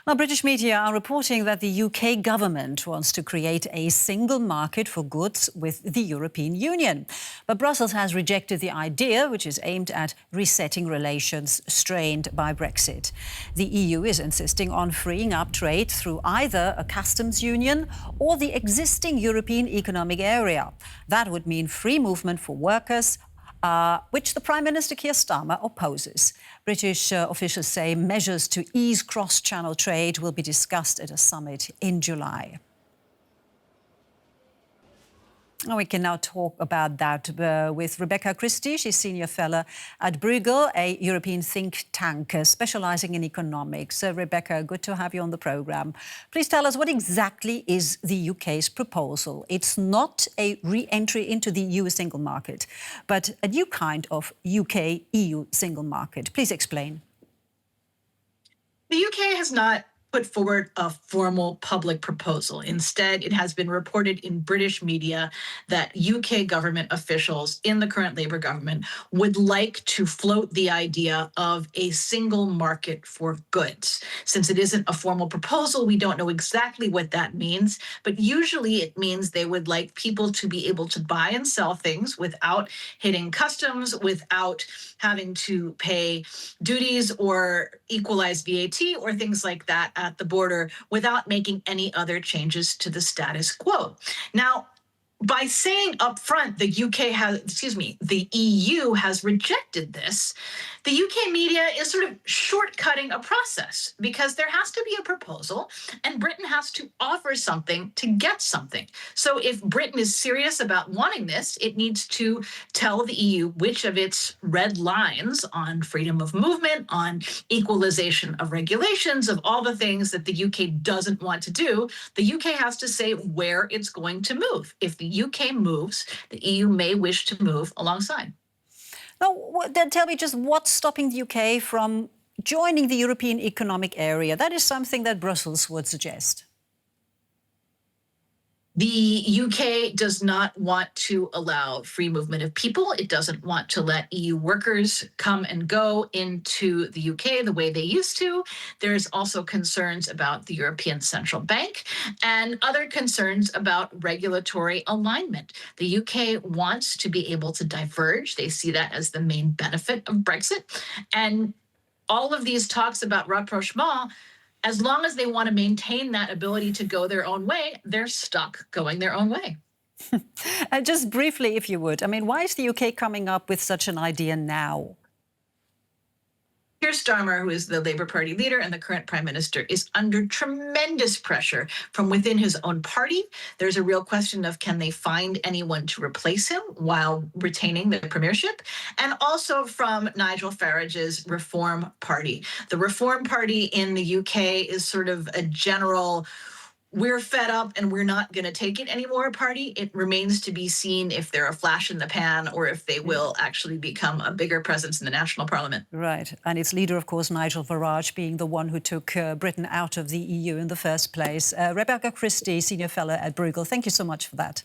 Now, British media are reporting that the UK government wants to create a single market for goods with the European Union. But Brussels has rejected the idea, which is aimed at resetting relations strained by Brexit. The EU is insisting on freeing up trade through either a customs union or the existing European Economic Area. That would mean free movement for workers, which the Prime Minister Keir Starmer opposes. British officials say measures to ease cross-channel trade will be discussed at a summit in July. We can now talk about that with Rebecca Christie. She's Senior Fellow at Bruegel, a European think tank specialising in economics. Rebecca, good to have you on the programme. Please tell us, what exactly is the UK's proposal? It's not a re-entry into the EU single market, but a new kind of UK-EU single market. Please explain. The UK has not put forward a formal public proposal. Instead, it has been reported in British media that UK government officials in the current Labour government would like to float the idea of a single market for goods. Since it isn't a formal proposal, we don't know exactly what that means, but usually it means they would like people to be able to buy and sell things without hitting customs, without having to pay duties or equalize VAT or things like that at the border, without making any other changes to the status quo. Now, by saying up front the the EU has rejected this, the UK media is sort of shortcutting a process, because there has to be a proposal and Britain has to offer something to get something. So if Britain is serious about wanting this, it needs to tell the EU which of its red lines on freedom of movement, on equalization of regulations, of all the things that the UK doesn't want to do, the UK has to say where it's going to move. If the UK moves, the EU may wish to move alongside. Now, then tell me just what's stopping the UK from joining the European Economic Area. That is something that Brussels would suggest. The UK does not want to allow free movement of people. It doesn't want to let EU workers come and go into the UK the way they used to. There's also concerns about the European Central Bank and other concerns about regulatory alignment. The UK wants to be able to diverge. They see that as the main benefit of Brexit. And all of these talks about rapprochement, as long as they want to maintain that ability to go their own way, they're stuck going their own way. Just briefly, if you would, I mean, why is the UK coming up with such an idea now? Keir Starmer, who is the Labour Party leader and the current Prime Minister, is under tremendous pressure from within his own party. There's a real question of, can they find anyone to replace him while retaining the premiership? And also from Nigel Farage's Reform Party. The Reform Party in the UK is sort of a general, we're fed up and we're not going to take it anymore party. It remains to be seen if they're a flash in the pan or if they will actually become a bigger presence in the national parliament. Right. And its leader, of course, Nigel Farage, being the one who took Britain out of the EU in the first place. Rebecca Christie, Senior Fellow at Bruegel, thank you so much for that.